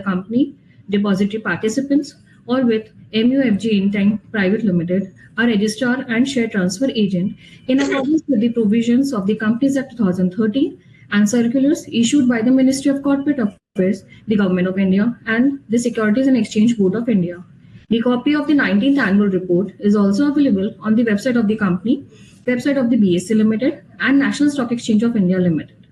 company, depository participants, or with MUFG Intent Private Limited, a registrar and share transfer agent, in accordance with the provisions of the Companies Act 2013 and circulars issued by the Ministry of Corporate Affairs, the Government of India, and the Securities and Exchange Board of India. The copy of the 19th annual report is also available on the website of the company, website of the BSE Limited, and National Stock Exchange of India Limited.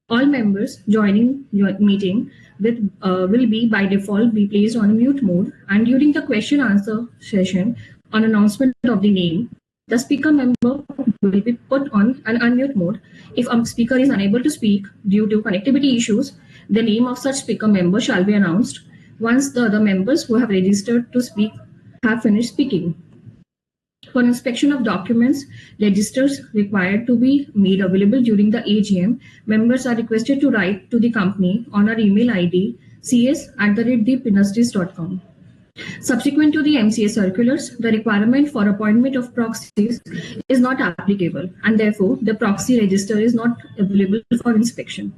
All members joining your meeting will be by default be placed on a mute mode, and during the question answer session, on announcement of the name, the speaker member will be put on an unmute mode. If a speaker is unable to speak due to connectivity issues, the name of such speaker member shall be announced once the other members who have registered to speak have finished speaking. For inspection of documents, registers required to be made available during the AGM, members are requested to write to the company on our email ID cs@deepindustries.com. Subsequent to the MCA circulars, the requirement for appointment of proxies is not applicable, and therefore the proxy register is not available for inspection.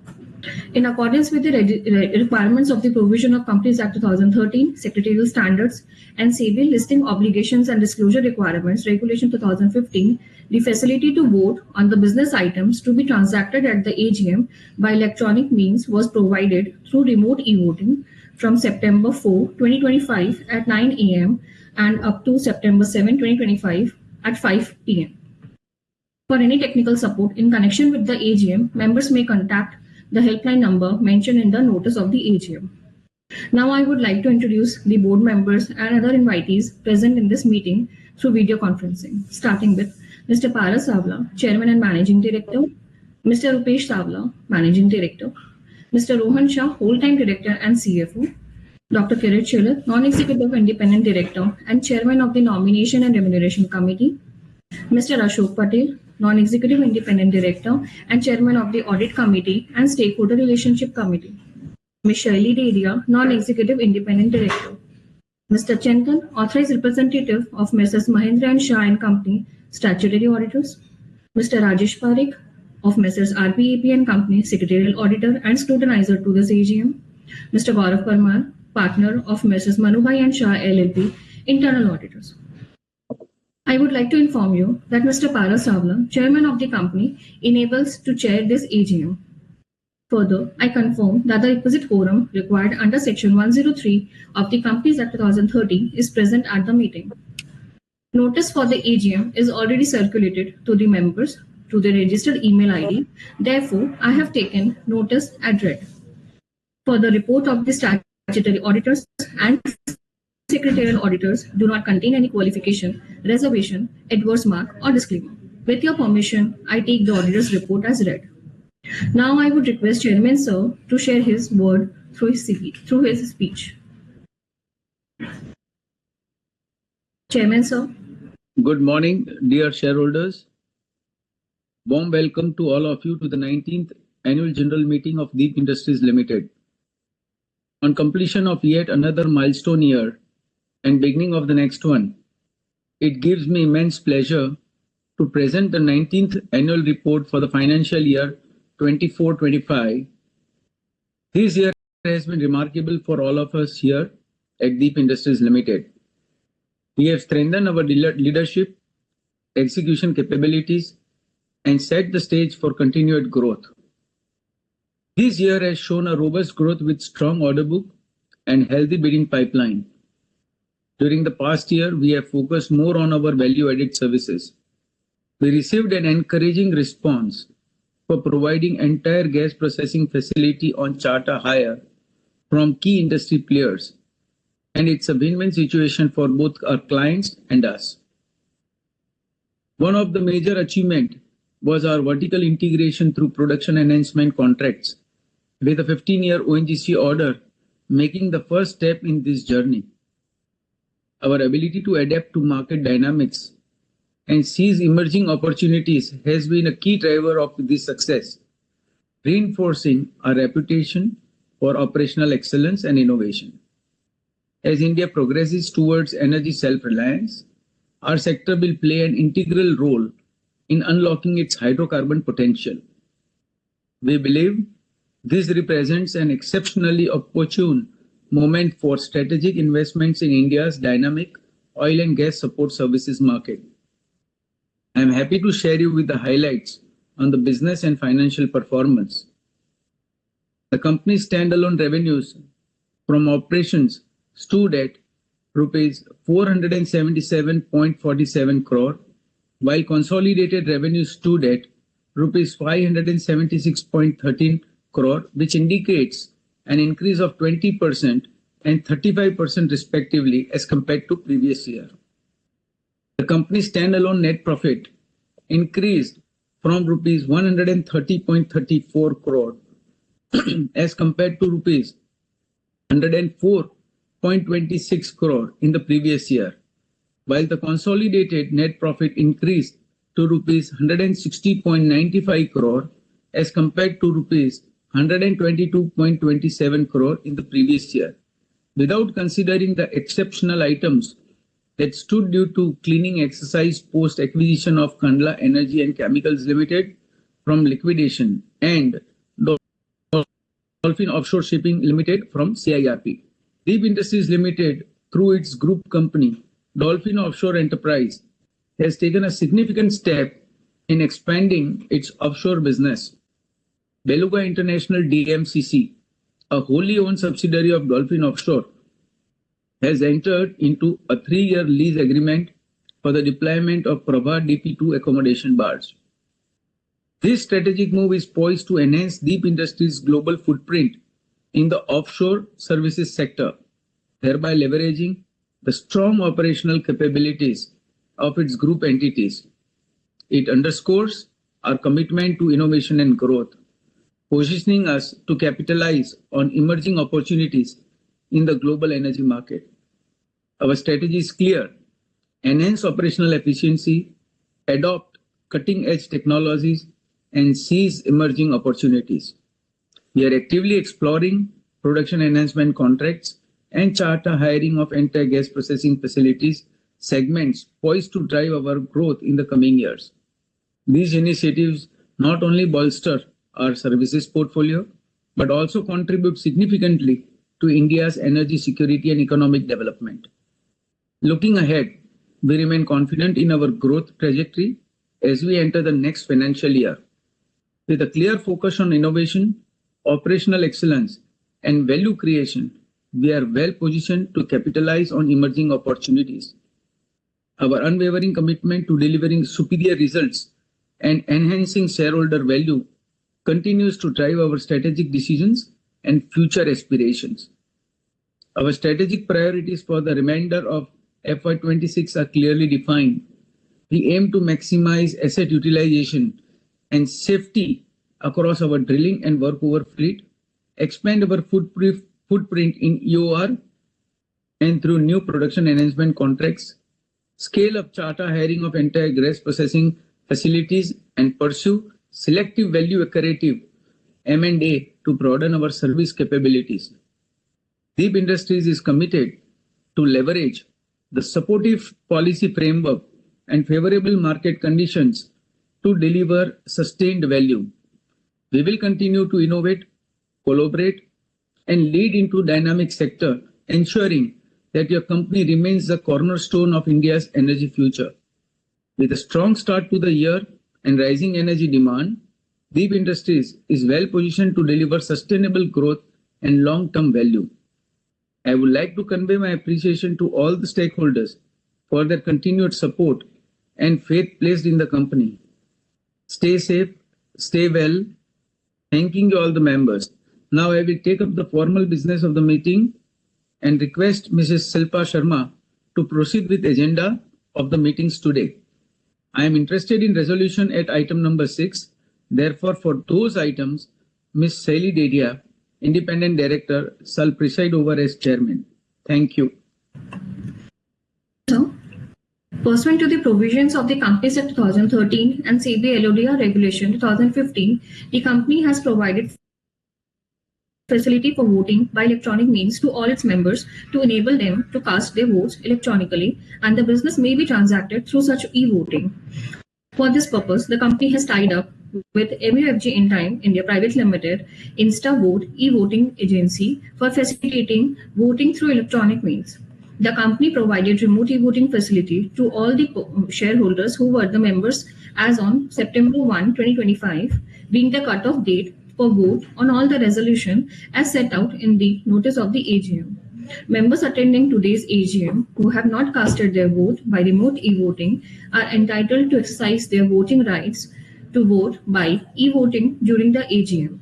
In accordance with the requirements of the provision of Companies Act 2013, Secretarial Standards, and SEBI Listing Obligations and Disclosure Requirements, Regulation 2015, the facility to vote on the business items to be transacted at the AGM by electronic means was provided through remote e-voting from September 4, 2025 at 9 a.m. and up to September 7, 2025 at 5 p.m. For any technical support in connection with the AGM, members may contact the helpline number mentioned in the notice of the AGM. Now I would like to introduce the board members and other invitees present in this meeting through video conferencing, starting with Mr. Paras Savla, Chairman and Managing Director, Mr. Rupesh Savla, Managing Director, Mr. Rohan Shah, Whole-Time Director and CFO, Dr. Kirit Chelat, Non-Executive Independent Director and Chairman of the Nomination and Remuneration Committee, Mr. Ashok Patel, Non-Executive Independent Director and Chairman of the Audit Committee and Stakeholder Relationship Committee, Ms. Shaili Dedia, Non-Executive Independent Director, Mr. Chintan, Authorized Representative of Messrs. Mahindra and Shah and Company, Statutory Auditors, Mr. Rajesh Parekh of Messrs. RPAP and Company, Secretarial Auditor and Scrutinizer to this AGM, Mr. Gaurav Parmar, Partner of Messrs. Manubhai and Shah LLP, Internal Auditors. I would like to inform you that Mr. Paras Savla, Chairman of the company, enables to chair this AGM. Further, I confirm that the requisite quorum required under Section 103 of the Companies Act 2013 is present at the meeting. Notice for the AGM is already circulated to the members through the registered email ID. Therefore, I have taken notice as read. For the report of the statutory auditors and secretarial auditors do not contain any qualification, reservation, adverse mark, or disclaimer. With your permission, I take the auditor's report as read. Now I would request Chairman Sir to share his word through his speech. Chairman Sir. Good morning, dear shareholders. Warm welcome to all of you to the 19th Annual General Meeting of Deep Industries Limited. On completion of yet another milestone year and beginning of the next one, it gives me immense pleasure to present the 19th annual report for the financial year 24-25. This year has been remarkable for all of us here at Deep Industries Limited. We have strengthened our leadership, execution capabilities, and set the stage for continued growth. This year has shown a robust growth with strong order book and healthy bidding pipeline. During the past year, we have focused more on our value-added services. We received an encouraging response for providing entire gas processing facility on charter hire from key industry players, and it's a win-win situation for both our clients and us. One of the major achievements was our vertical integration through production enhancement contracts, with a 15-year ONGC order making the first step in this journey. Our ability to adapt to market dynamics and seize emerging opportunities has been a key driver of this success, reinforcing our reputation for operational excellence and innovation. As India progresses towards energy self-reliance, our sector will play an integral role in unlocking its hydrocarbon potential. We believe this represents an exceptionally opportune moment for strategic investments in India's dynamic oil and gas support services market. I am happy to share you with the highlights on the business and financial performance. The company's standalone revenues from operations stood at rupees 477.47 crore, while consolidated revenues stood at rupees 576.13 crore, which indicates an increase of 20% and 35% respectively as compared to previous year. The company's standalone net profit increased from rupees 130.34 crore as compared to rupees 104.26 crore in the previous year, while the consolidated net profit increased to rupees 160.95 crore as compared to rupees 122.27 crore in the previous year, without considering the exceptional items that stood due to cleaning exercise post acquisition of Kandla Energy and Chemicals Limited from liquidation and Dolphin Offshore Shipping Limited from CIRP. Deep Industries Limited, through its group company, Dolphin Offshore Enterprise, has taken a significant step in expanding its offshore business. Beluga International DMCC, a wholly owned subsidiary of Dolphin Offshore, has entered into a 3-year lease agreement for the deployment of Prabha DP2 accommodation barge. This strategic move is poised to enhance Deep Industries' global footprint in the offshore services sector, thereby leveraging the strong operational capabilities of its group entities. It underscores our commitment to innovation and growth, positioning us to capitalize on emerging opportunities in the global energy market. Our strategy is clear: enhance operational efficiency, adopt cutting-edge technologies, and seize emerging opportunities. We are actively exploring production enhancement contracts and charter hiring of entire gas processing facilities segments poised to drive our growth in the coming years. These initiatives not only bolster our services portfolio, but also contribute significantly to India's energy security and economic development. Looking ahead, we remain confident in our growth trajectory as we enter the next financial year. With a clear focus on innovation, operational excellence, and value creation, we are well positioned to capitalize on emerging opportunities. Our unwavering commitment to delivering superior results and enhancing shareholder value continues to drive our strategic decisions and future aspirations. Our strategic priorities for the remainder of FY26 are clearly defined. We aim to maximize asset utilization and safety across our drilling and workover fleet, expand our footprint in EOR and through new production enhancement contracts, scale up charter hiring of entire gas processing facilities, and pursue selective value accretive M&A to broaden our service capabilities. Deep Industries is committed to leverage the supportive policy framework and favorable market conditions to deliver sustained value. We will continue to innovate, collaborate, and lead into dynamic sector, ensuring that your company remains the cornerstone of India's energy future. With a strong start to the year and rising energy demand, Deep Industries is well positioned to deliver sustainable growth and long-term value. I would like to convey my appreciation to all the stakeholders for their continued support and faith placed in the company. Stay safe, stay well. Thanking you all the members. Now I will take up the formal business of the meeting and request Mrs. Silpa Sharma to proceed with agenda of the meetings today. I am interested in resolution at item number 6. Therefore, for those items, Ms. Saili Dedia, Independent Director, shall preside over as Chairman. Thank you. Sir, pursuant to the provisions of the Companies Act 2013 and CB LODR Regulation 2015, the company has provided facility for voting by electronic means to all its members to enable them to cast their votes electronically, and the business may be transacted through such e-voting. For this purpose, the company has tied up with MUFG in Time India Private Limited, InstaVote e-voting agency for facilitating voting through electronic means. The company provided remote e-voting facility to all the shareholders who were the members as on September 1, 2025, being the cutoff date for vote on all the resolution as set out in the notice of the AGM. Members attending today's AGM who have not casted their vote by remote e-voting are entitled to exercise their voting rights to vote by e-voting during the AGM.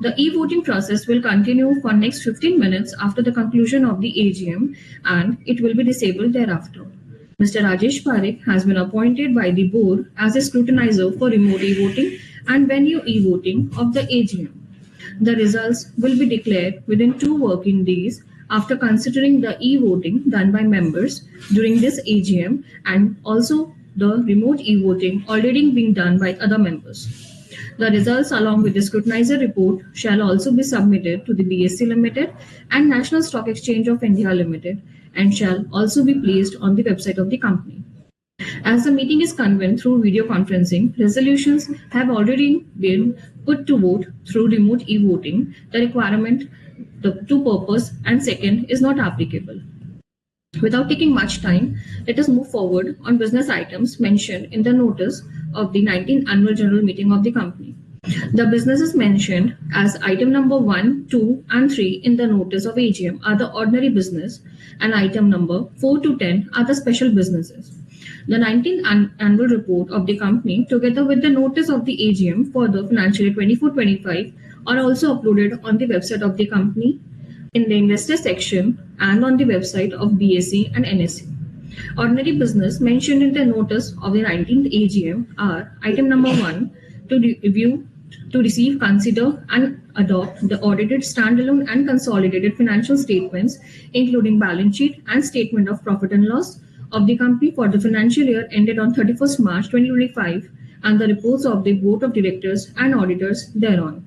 The e-voting process will continue for next 15 minutes after the conclusion of the AGM, and it will be disabled thereafter. Mr. Rajesh Parekh has been appointed by the board as a scrutinizer for remote e-voting and venue e-voting of the AGM. The results will be declared within 2 working days after considering the e-voting done by members during this AGM and also the remote e-voting already being done by other members. The results along with the scrutinizer report shall also be submitted to the BSE Limited and National Stock Exchange of India Limited and shall also be placed on the website of the company. As the meeting is convened through video conferencing, resolutions have already been put to vote through remote e-voting. The requirement to purpose and second is not applicable. Without taking much time, let us move forward on business items mentioned in the notice of the 19th Annual General Meeting of the company. The businesses mentioned as item number 1, 2, and 3 in the notice of AGM are the ordinary business, and item number 4 to 10 are the special businesses. The 19th annual report of the company, together with the notice of the AGM for the financial year 24-25, are also uploaded on the website of the company, in the investor section, and on the website of BSE and NSE. Ordinary business mentioned in the notice of the 19th AGM are item number 1, to review, to receive, consider, and adopt the audited standalone and consolidated financial statements, including balance sheet and statement of profit and loss of the company for the financial year ended on 31st March 2025 and the reports of the board of directors and auditors thereon.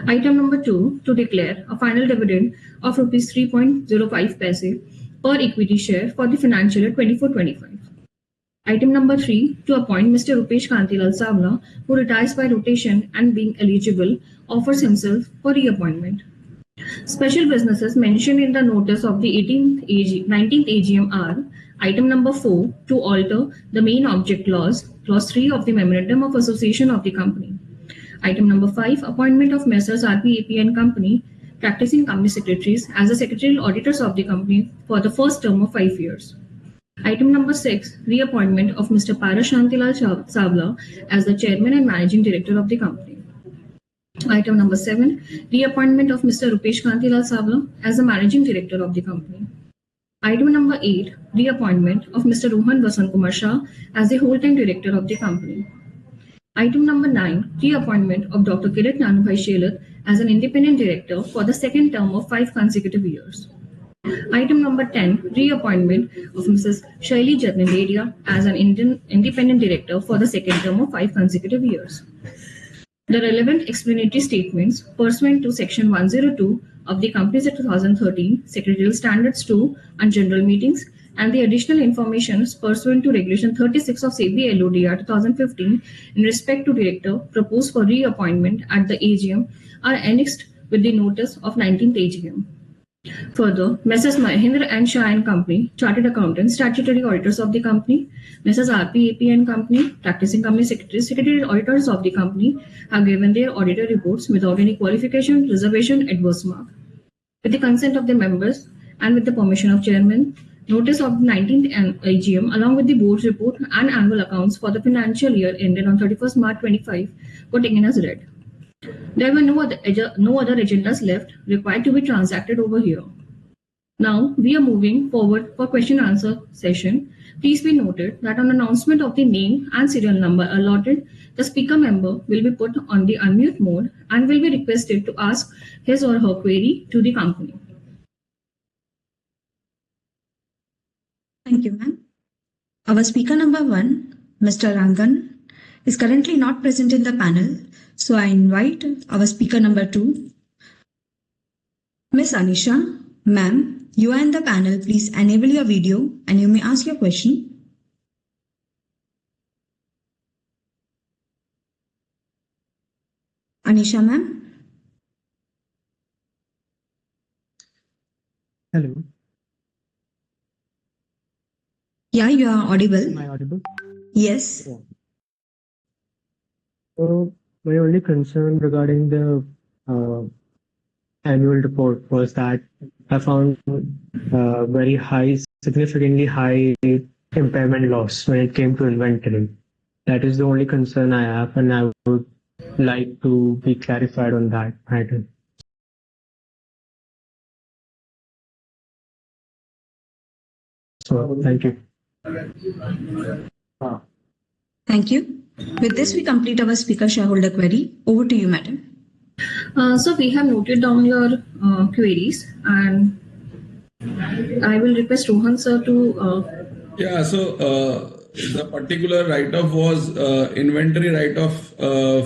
Item number 2, to declare a final dividend of rupees 3.05 paise per equity share for the financial year 24-25. Item number 3, to appoint Mr. Rupesh Kantilal Savla, who retires by rotation and being eligible, offers himself for reappointment. Special businesses mentioned in the notice of the 19th AGM are item number 4, to alter the main object clause, clause 3 of the Memorandum of Association of the company. Item number 5, appointment of Messrs. RPAP and Company, practicing company secretaries as the secretarial auditors of the company for the first term of 5 years. Item number 6, reappointment of Mr. Parashantilal Savla as the chairman and managing director of the company. Item number 7, reappointment of Mr. Rupesh Kantilal Savla as the managing director of the company. Item number 8, reappointment of Mr. Rohan Vasant Kumar Shah as the whole-time director of the company. Item number 9, reappointment of Dr. Kirit Nanubhai Shelat as an independent director for the second term of 5 consecutive years. Item number 10, reappointment of Mrs. Shaili Jatnaderia as an independent director for the second term of 5 consecutive years. The relevant explanatory statements pursuant to Section 102 of the Companies Act 2013, Secretarial Standards 2 and General Meetings, and the additional information pursuant to Regulation 36 of SEBI LODR 2015 in respect to director proposed for reappointment at the AGM are annexed with the notice of 19th AGM. Further, Messrs. Mahindra and Shah and Company, Chartered Accountants, Statutory Auditors of the company, Messrs. RPAP and Company, Practicing Company Secretaries, Secretarial Auditors of the company, have given their auditor reports without any qualification, reservation, adverse mark. With the consent of the members and with the permission of Chairman, notice of the 19th AGM along with the board's report and annual accounts for the financial year ended on 31st March 25 were taken as read. There were no other agendas left required to be transacted over here. Now we are moving forward for question and answer session. Please be noted that on announcement of the name and serial number allotted, the speaker member will be put on the unmute mode and will be requested to ask his or her query to the company. Thank you, ma'am. Our speaker number 1, Mr. Rangan, is currently not present in the panel, so I invite our speaker number 2, Ms. Anisha. Ma'am, you are in the panel. Please enable your video and you may ask your question. Anisha ma'am? Hello, Yeah, you are audible. am I audible? Yes. Yeah. So my only concern regarding the uh, annual report was that I found very high, significantly high impairment loss when it came to inventory. That is the only concern I have, and I would like to be clarified on that matter. So thank you. Thank you. With this, we complete our speaker shareholder query. Over to you, madam. So we have noted down your queries, and I will request Rohan sir to. Yeah, so the particular write-off was inventory write-off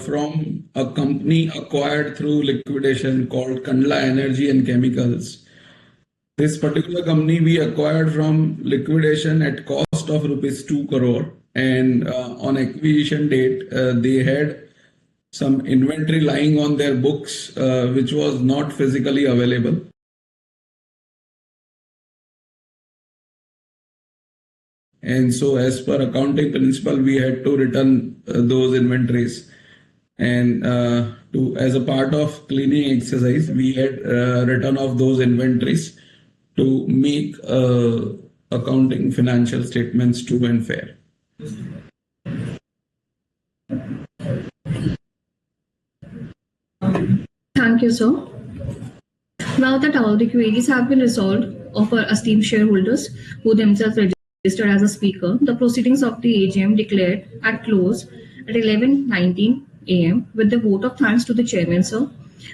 from a company acquired through liquidation called Kandla Energy and Chemicals. This particular company we acquired from liquidation at cost of rupees 2 crore, and on acquisition date they had some inventory lying on their books which was not physically available. And so, as per accounting principle, we had to return those inventories. And as a part of cleaning exercise, we had return of those inventories to make accounting financial statements true and fair. Thank you, sir. Now that all the queries have been resolved of our esteemed shareholders who themselves registered as a speaker, the proceedings of the AGM declared at close at 11:19 a.m. with the vote of thanks to the chairman, sir.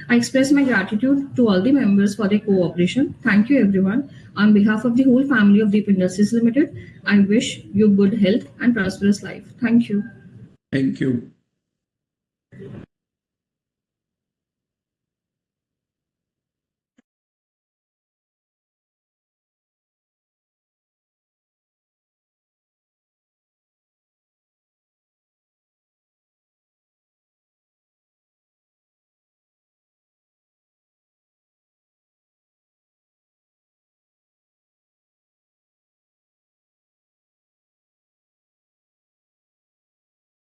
I express my gratitude to all the members for their cooperation. Thank you, everyone. On behalf of the whole family of Deep Industries Limited, I wish you good health and prosperous life. Thank you. Thank you.